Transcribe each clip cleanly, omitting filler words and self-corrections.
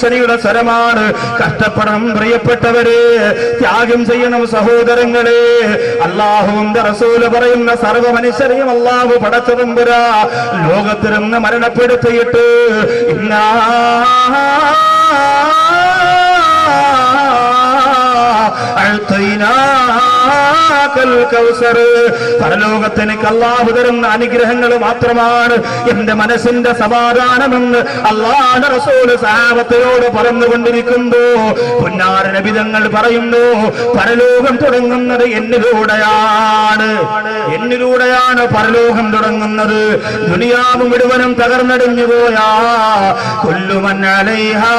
ശനിയുടെ സ്വരമാണ്. കഷ്ടപ്പെടണം പ്രിയപ്പെട്ടവരെ, ത്യാഗം ചെയ്യണം സഹോദരങ്ങളെ. അല്ലാഹുവിന്റെ റസൂല് പറയുന്ന സർവ്വ മനുഷ്യരെയും അല്ലാഹു പടച്ചതമ്പുരാ ലോകത്തിൽ നിന്ന് മരണപ്പെടുത്തിയിട്ട് പരലോകത്തിനേക്ക് അല്ലാഹു തരുന്ന അനുഗ്രഹങ്ങൾ മാത്രമാണ് എന്റെ മനസ്സിന്റെ സമാധാനമെന്ന് അല്ലാഹുവിന്റെ റസൂൽ സഹാബത്തിനോട് പറഞ്ഞുകൊണ്ടിരിക്കുമ്പോ പുന്നാര നബി തങ്ങൾ പറയുന്നു, പരലോകം തുടങ്ങുന്നത് എന്നിലൂടെയാണ് പരലോകം തുടങ്ങുന്നത്. ദുനിയാവ് മുഴുവനും തകർന്നടിഞ്ഞു പോയാ കുല്ലു മൻ അലൈഹാ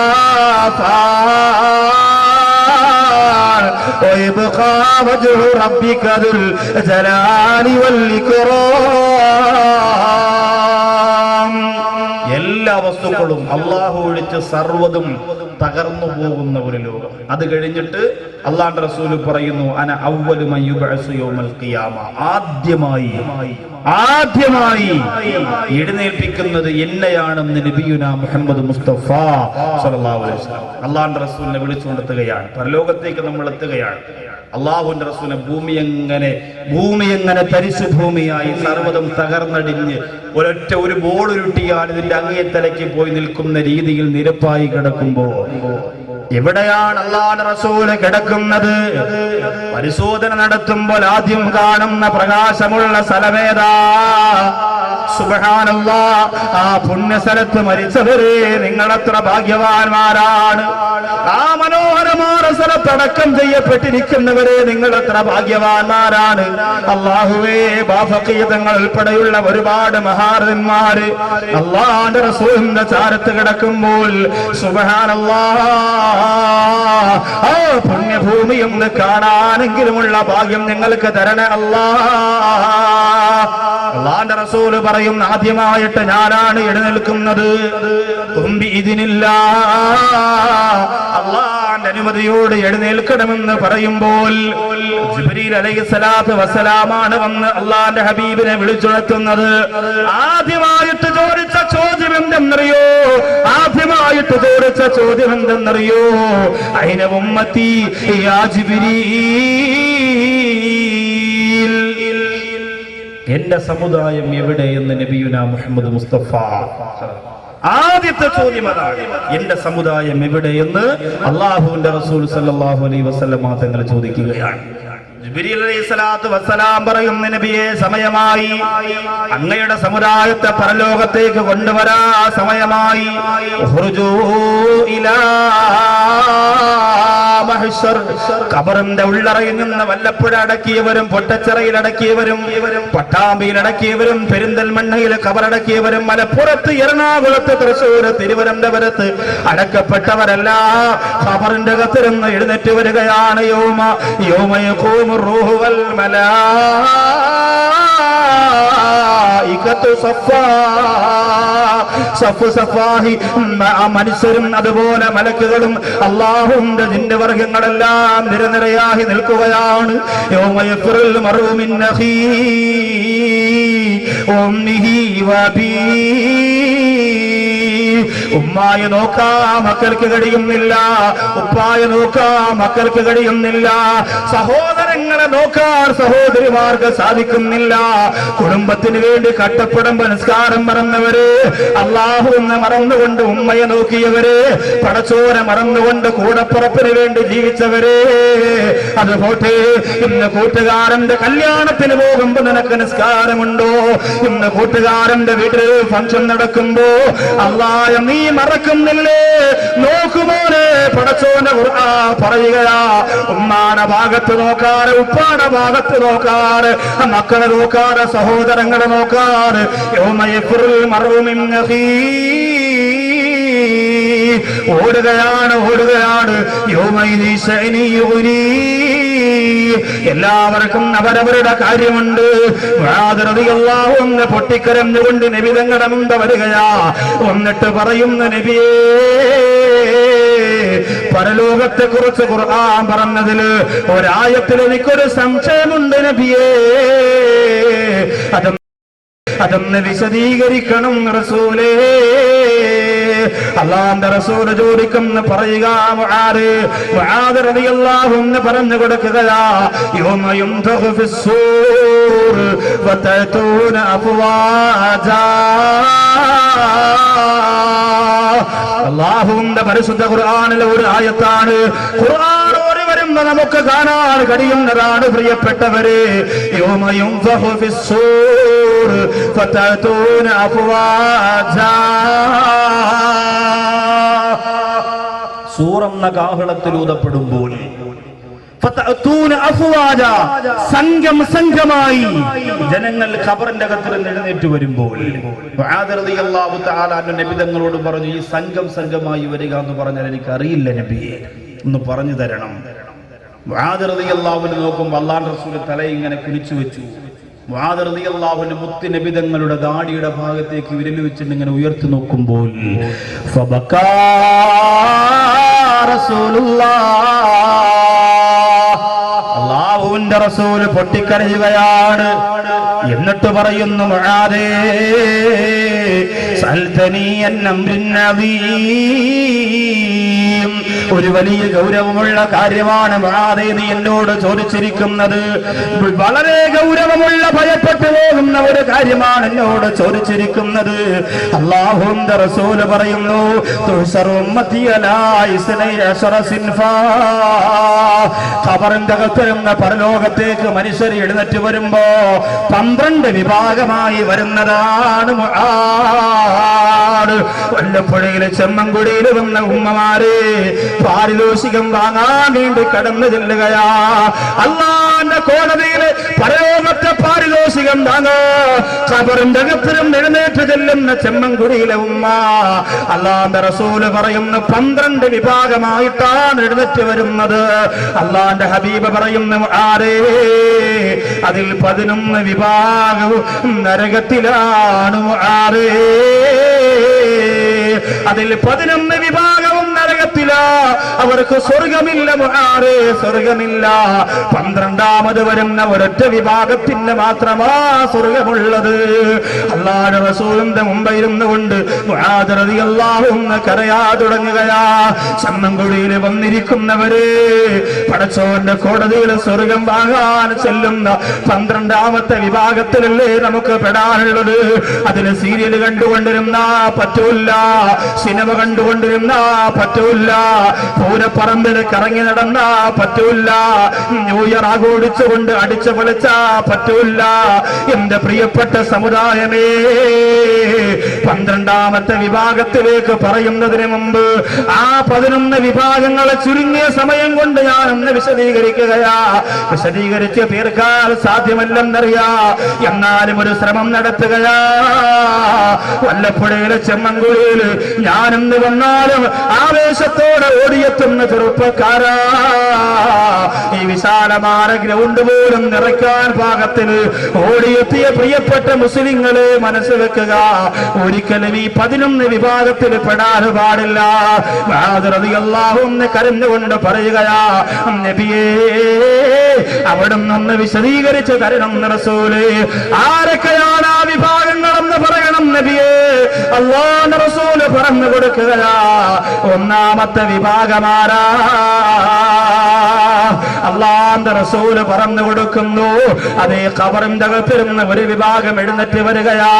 ويبقى وجه ربك ذو الجلال والإكرام. എല്ലാ വസ്തുക്കളും അല്ലാഹു ഒഴിച്ച് സർവ്വതും തകർന്നു പോകുന്ന ഒരു ലോകം. അത് കഴിഞ്ഞിട്ട് അല്ലാഹുവിന്റെ റസൂൽ പറയുന്നു, അന അവ്വലു മൻ യുബ്അസു യൗമൽ ഖിയാമ, ആദ്യമായി എഴുന്നേൽപ്പിക്കുന്നത് എന്നെയാണെന്ന് നബിയുനാ മുഹമ്മദ് മുസ്തഫ സ്വല്ലല്ലാഹു അലൈഹി വസല്ലം അല്ലാഹുവിന്റെ റസൂലിനെ വിളിച്ചുകൊണ്ടെത്തുകയാണ്. പരലോകത്തേക്ക് നമ്മൾ എത്തുകയാണ്. അല്ലാഹുവിന്റെ റസൂലിനെ ഭൂമി എങ്ങനെ തരിശു ഭൂമിയായി സർവ്വതും തകർന്നടിഞ്ഞ് ഒരു ബോൾ ഉരുട്ടിയാൽ ഇതിന്റെ അങ്ങേത്തലയ്ക്ക് പോയി നിൽക്കുന്ന രീതിയിൽ നിരപ്പായി കിടക്കുമ്പോ എവിടെയാണ് അല്ലാഹുവിന്റെ റസൂൽ കിടക്കുന്നത്? പരിശോധന നടത്തുമ്പോൾ ആദ്യം കാണുന്ന പ്രകാശമുള്ള സ്ഥലമേതാ? സുബ്ഹാനല്ലാഹ്, ആ പുണ്യസ്ഥലത്ത് മരിച്ചവരെ നിങ്ങളെത്ര ഭാഗ്യവാന്മാരാണ്. ആ മനോഹരമായ സ്ഥലത്തടക്കം ചെയ്യപ്പെട്ടിരിക്കുന്നവരെ നിങ്ങളെത്ര ഭാഗ്യവാന്മാരാണ്. അല്ലാഹുവേ, ബാഫഖീതങ്ങൾ ഉൾപ്പെടെയുള്ള ഒരുപാട് മഹാരഥന്മാര് അല്ലാഹുവിന്റെ റസൂലിന്റെ ചാരത്ത് കിടക്കുമ്പോൾ സുബ്ഹാനല്ലാഹ്, ആ പുണ്യഭൂമി ഒന്ന് കാണാനെങ്കിലുമുള്ള ഭാഗ്യം നിങ്ങൾക്ക് തരണേ അല്ലാഹുവിന്റെ റസൂല് പറയും, ആദ്യമായിട്ട് ഞാനാണ് എഴുന്നേൽക്കുന്നത്. തുമ്പി ഇതിനില്ല, അല്ലാഹുവിന്റെ അനുമതിയോട് എഴുന്നേൽക്കണമെന്ന് പറയുമ്പോൾ ജിബ്രീൽ അലൈഹിസ്സലാത്തു വസ്സലാമാണ് വന്ന് അല്ലാഹുവിന്റെ ഹബീബിനെ വിളിച്ചുണർത്തുന്നത്. ആദ്യമായിട്ട് ചോദിച്ച ചോദ്യം എന്തെന്നറിയോ? അയിന ഉമ്മത്തി യാ ജിബ്രീൽ, എന്റെ സമുദായം എവിടെയെന്ന് നബിയുനാ മുഹമ്മദ് മുസ്തഫ ആദ്യത്തെ ചോദ്യം അതാണ്. എന്റെ സമുദായം എവിടെയെന്ന് അല്ലാഹുവിന്റെ റസൂൽ സല്ലല്ലാഹു അലൈഹി വസല്ലം തങ്ങൾ ചോദിക്കുകയാണ്. ജിബ്രീൽ അലൈഹിസ്സലാത്തു വസ്സലാം പറയുന്ന നബിയെ, സമയമായി, അങ്ങയുടെ സമുദായത്തെ പരലോകത്തേക്ക് കൊണ്ടുവരാ സമയമായി. ഉഖ്റുജൂ ഇലാ മഹ്ശർ, ഖബറിന്റെ ഉള്ളറയിൽ നിന്ന് വല്ലപ്പുഴ അടക്കിയവരും പൊട്ടച്ചിറയിൽ അടക്കിയവരും പട്ടാമ്പിയിൽ അടക്കിയവരും പെരിന്തൽമണ്ണയിൽ ഖബറടക്കിയവരും മലപ്പുറത്ത് എറണാകുളത്ത് തൃശ്ശൂർ തിരുവനന്തപുരത്ത് അടക്കപ്പെട്ടവരല്ല ഖബറിന്റെ അകത്തിരുന്ന് എഴുന്നേറ്റ് വരികയാണ്. യൗമ യഖൂമു റൂഹു വൽ മലായികതു സഫാ, സഫു സഫാഹി, മനുഷ്യരും അതുപോലെ മലക്കുകളും അല്ലാഹുവിന്റെ ജിന്ന വർഗ്ഗങ്ങളെല്ലാം നിരനിരയായി നിൽക്കുകയാണ്. യൗമ യഫ്റുൽ മർഉ മിൻ അഖീഹി ഉമ്മിഹി വഅബീഹി, ഉമ്മായെ നോക്കാൻ മക്കൾക്ക് കഴിയുന്നില്ല, ഉപ്പായെ നോക്കാൻ മക്കൾക്ക് കഴിയുന്നില്ല, സഹോദരങ്ങളെ നോക്കാൻ സഹോദരിമാർക്ക് സാധിക്കുന്നില്ല. കുടുംബത്തിന് വേണ്ടി കട്ടപ്പെടുമ്പോ നിസ്കാരം മറന്നവര്, അല്ലാഹുവിനെ മറന്നുകൊണ്ട് ഉമ്മയെ നോക്കിയവര്, പടച്ചോനെ മറന്നുകൊണ്ട് കൂടപ്പുറപ്പിന് വേണ്ടി ജീവിച്ചവര്. അതുപോട്ടെ, ഇന്ന് കൂട്ടുകാരന്റെ കല്യാണത്തിന് പോകുമ്പോ നിനക്ക് നിസ്കാരമുണ്ടോ? ഇന്ന് കൂട്ടുകാരന്റെ വീട്ടിൽ ഫംഗ്ഷൻ നടക്കുമ്പോ അല്ലാഹ് നീ മറക്കുന്നില്ലേ? നോക്കുമോനെ, പടച്ചോന്റെ ഖുർആൻ പറയുകയാ, ഉമ്മാടെ ഭാഗത്ത് നോക്കാറ്, ഉപ്പാടെ ഭാഗത്ത് നോക്കാറ്, മക്കളെ നോക്കാറ്, സഹോദരങ്ങളെ നോക്കാറ്. യൗമ യഫ്റുൽ മർഉ മിൻ അഖീഹി, ഓടുകയാണ്. യൗമൈദി ശഅനി യുഗ്നി, എല്ലാവർക്കും അവരവരുടെ കാര്യമുണ്ട്. മുആദ് റളിയല്ലാഹു അൻഹു പൊട്ടിക്കരഞ്ഞുകൊണ്ട് നബി തങ്ങളുടെ മുമ്പ് വരികയാ. എന്നിട്ട് പറയുന്ന നബിയേ, പരലോകത്തെ കുറിച്ച് ഖുർആൻ പറഞ്ഞതില് ഒരായത്തിൽ എനിക്കൊരു സംശയമുണ്ട് നബിയേ, അതൊന്ന് വിശദീകരിക്കണം റസൂലേ. അല്ലാഹുവിന്റെ റസൂൽ ചോദിക്കുന്ന പറയുക മുആദ് റളിയല്ലാഹു അൻഹു പറഞ്ഞു കൊടുക്കുകയാ യൗമ യുംതഖു ഫിസ്സൂർ വതഅതൂന അഫ്വാജാ അല്ലാഹുവിന്റെ പരിശുദ്ധ ഖുർആനിലെ ഒരു ആയത്താണ്. ഖുർആൻ ഓടി വരുമ്പോൾ നമുക്ക് കാണാൻ കഴിയുന്നതാണ് പ്രിയപ്പെട്ടവരെ. യൗമ യുംഫഖു ഫിസ്സൂർ ഫതഅതൂന അഫ്വാജാ. സൂറെന്ന കാഹളത്തിൽ ഊതപ്പെടുമ്പോൾ സംഘം സംഘമായി ജനങ്ങൾ ഖബറിന്റെ അകത്ത് നിന്ന് എഴുന്നേറ്റ് വരുമ്പോൾ നബി തങ്ങളോട് പറഞ്ഞു, ഈ സംഘം സംഘമായി വരിക എന്ന് പറഞ്ഞാൽ എനിക്ക് അറിയില്ല നബിയെ, ഒന്ന് പറഞ്ഞു തരണം. മുആദ് റളിയല്ലാഹു അൻഹു നോക്കുമ്പോൾ അല്ലാഹുവിന്റെ റസൂൽ തല ഇങ്ങനെ കുനിച്ചു വെച്ചു. മുആദ് റളിയല്ലാഹു അൻഹു മുത്ത് നബി തങ്ങളുടെ ദാടിയുടെ ഭാഗത്തേക്ക് വിരൽ വെച്ചിട്ട് ഇങ്ങനെ ഉയർത്തി നോക്കുമ്പോൾ ഫബകാ റസൂലുള്ളാഹ്, അല്ലാഹുവിന്റെ റസൂൽ പൊട്ടിക്കരയുകയാണ്. എന്നിട്ട് പറയുന്നു, മുആദേ സൽതനി അൻ അംരിൻ അദീം, ഒരു വലിയ ഗൗരവമുള്ള കാര്യമാണ് മുആദേ നീ എന്നോട് ചോദിച്ചിരിക്കുന്നത്. വളരെ ഗൗരവമുള്ള ഭയപ്പെട്ടു പോകുന്ന ഒരു കാര്യമാണ് എന്നോട് ചോദിച്ചിരിക്കുന്നത്. അല്ലാഹുവിന്റെ റസൂൽ പറയുന്നു, ഖബറിന്റെ അകത്തുന്ന പരലോകത്തേക്ക് മനുഷ്യർ എഴുന്നേറ്റ് വരുമ്പോ 12 വിഭാഗമായി വരുന്നതാണ് മുആദ്. വല്ലപ്പുഴയിലെ ചെമ്മൻകുടിയിൽ വന്ന ഉമ്മമാരെ പാരിതോഷികം വാങ്ങാൻ വേണ്ടി കടന്നു ചെല്ലുകയാ. അല്ലാഹുവിന്റെ കോടതിയിലെ പരലോകത്തെ പാരിതോഷികം വാങ്ങാ ഖബറിന്റെ അകത്തിലും എഴുന്നേറ്റ് ചെല്ലുന്ന ചെമ്മൻകുടിയിലെ ഉമ്മ. അല്ലാഹുവിന്റെ റസൂല് പറയുന്നു 12 വിഭാഗമായിട്ടാണ് എഴുന്നേറ്റ് വരുന്നത്. അല്ലാഹുവിന്റെ ഹബീബ് പറയുന്നു, ആരേ അതിൽ 11 വിഭാഗവും നരകത്തിലാണ്. ആരേ അതിൽ 11 വിഭാഗവും നരകത്തിലാ, അവർക്ക് സ്വർഗമില്ല. മുആദേ സ്വർഗമില്ല. 12ാമത് വരുന്ന ഒരൊറ്റ വിഭാഗത്തിന് മാത്രമാ സ്വർഗമുള്ളത്. അല്ലാഹുവിന്റെ റസൂലിന്റെ മുമ്പിൽ ഇരുന്നുകൊണ്ട് മുആദ് റളിയല്ലാഹു അൻഹു കരയാ തുടങ്ങുകയാ. ചെമ്മൻകുഴിയിൽ വന്നിരിക്കുന്നവരെ, പടച്ചോന്റെ കോടതിയിൽ സ്വർഗം വാങ്ങാൻ ചെല്ലുന്ന 12ാമത്തെ വിഭാഗത്തിലല്ലേ നമുക്ക് പെടാനുള്ളത്. അതിന് സീരിയൽ കണ്ടുകൊണ്ടിരുന്നാ പറ്റൂല, സിനിമ കണ്ടുകൊണ്ടിരുന്നാ പറ്റൂല, പൂരപ്പറമ്പിൽ കറങ്ങി നടന്നാ പറ്റൂല, ന്യൂ ഇയർ ആഘോഷിച്ചുകൊണ്ട് അടിച്ചു പൊളിച്ചാ പറ്റൂല. എന്റെ പ്രിയപ്പെട്ട സമുദായമേ, 12ാമത്തെ വിഭാഗത്തിലേക്ക് പറയുന്നതിന് മുമ്പ് ആ 11 വിഭാഗങ്ങളെ ചുരുങ്ങിയ സമയം കൊണ്ട് ഞാൻ ഒന്ന് വിശദീകരിക്കുകയാ. വിശദീകരിച്ച് തീർക്കാൻ സാധ്യമല്ലെന്നറിയാ, എന്നാലും ഒരു ശ്രമം നടത്തുകയാ. വല്ലപ്പുഴയിലെ ചെമ്മൻകുഴിയിൽ ഞാനെന്ന് വന്നാലും ആവേശത്തോടെ ഓടിയെത്തുന്ന ചെറുപ്പക്കാരാ, ഈ വിശാലമായ ഗ്രൗണ്ട് പോലും നിറയ്ക്കാൻ പാകത്തിൽ ഓടിയെത്തിയ പ്രിയപ്പെട്ട മുസ്ലിങ്ങളെ മനസ്സ് വെക്കുക, ഒരിക്കലും ഈ 11 വിഭാഗത്തിൽ പെടാൻ പാടില്ല. മുആദ് റളിയല്ലാഹു അൻഹു കരഞ്ഞുകൊണ്ട് പറയുകയാ, നബിയേ അവിടുന്ന് ഒന്ന് വിശദീകരിച്ച് തരണം റസൂലേ. ആരൊക്കെയാണ് ആ വിഭാഗങ്ങളെന്ന് പറയണം നബിയേ. അല്ലാഹുവിന്റെ റസൂൽ പറഞ്ഞു കൊടുക്കുകയാ, 1ാമത്തെ വിഭാഗമാരാ. അല്ലാഹുവിന്റെ റസൂൽ പറഞ്ഞു കൊടുക്കുന്നു, അതേ ഖബറിന്റെ അകത്തിരുന്ന ഒരു വിഭാഗം എഴുന്നേറ്റ് വരികയാ.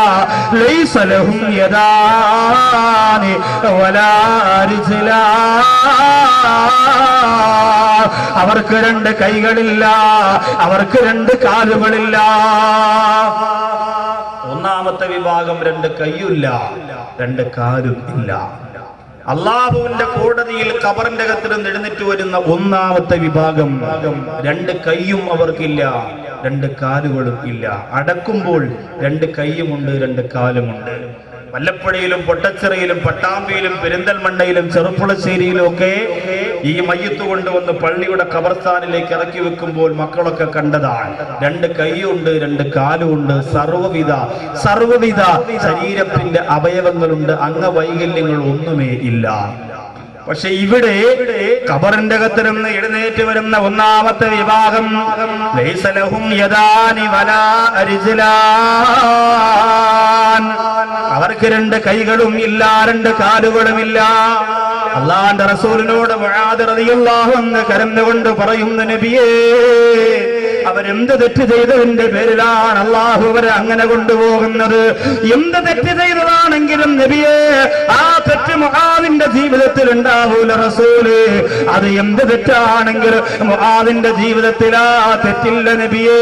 ലൈസ ലഹും യദാനി വലാ റിജ്ലാ, അവർക്ക് 2 കൈകളില്ല, അവർക്ക് 2 കാലുകളില്ല. 1ാമത്തെ വിഭാഗം 2 കൈയില്ല, 2 കാലും ഇല്ല. അല്ലാഹുവിന്റെ കോടതിയിൽ ഖബറിന്റെ അകത്ത് നിന്ന് എഴുന്നേറ്റ് വരുന്ന 1ാമത്തെ വിഭാഗം 2 കൈയും അവർക്കില്ല, 2 കാലുകളും ഇല്ല. അടക്കുമ്പോൾ 2 കൈയുമുണ്ട്, 2 കാലുമുണ്ട്. വല്ലപ്പുഴയിലും പൊട്ടച്ചിറയിലും പട്ടാമ്പിയിലും പെരിന്തൽമണ്ണയിലും ചെറുപ്പുളശ്ശേരിയിലും ഒക്കെ ഈ മയ്യത്ത് കൊണ്ടുവന്ന് പള്ളിയുടെ ഖബർസ്ഥാനിലേക്ക് ഇറക്കി വെക്കുമ്പോൾ മക്കളൊക്കെ കണ്ടതാണ്. 2 കൈയുണ്ട്, 2 കാലുണ്ട്, സർവ്വവിധ ശരീരത്തിന്റെ അവയവങ്ങളുണ്ട്, അംഗവൈകല്യങ്ങൾ ഒന്നുമേ ഇല്ല. പക്ഷെ ഇവിടെ ഖബറിന്റെ അകത്ത് നിന്ന് എഴുന്നേറ്റ് വരുന്ന ഒന്നാമത്തെ വിഭാഗം ലൈസ ലഹും യദാനി വലാ റിജ്ലാൻ, അവർക്ക് രണ്ട് കൈകളും ഇല്ല, രണ്ട് കാലുകളും ഇല്ല. അല്ലാഹുവിന്റെ റസൂലിനോട് മുആദ് റളിയല്ലാഹു അൻഹു കരഞ്ഞുകൊണ്ട് പറയുന്നു, നബിയേ, അവരെന്ത് തെറ്റ് ചെയ്തതിന്റെ പേരിലാണ് അള്ളാഹു അവരെ അങ്ങനെ കൊണ്ടുപോകുന്നത്? എന്ത് തെറ്റ് ചെയ്തതാണെങ്കിലും നബിയേ, ആ തെറ്റ് മുആദിന്റെ ജീവിതത്തിൽ ഉണ്ടാവൂല റസൂല്. അത് എന്ത് തെറ്റാണെങ്കിലും മുആദിന്റെ ജീവിതത്തിൽ ആ തെറ്റില്ല നബിയേ.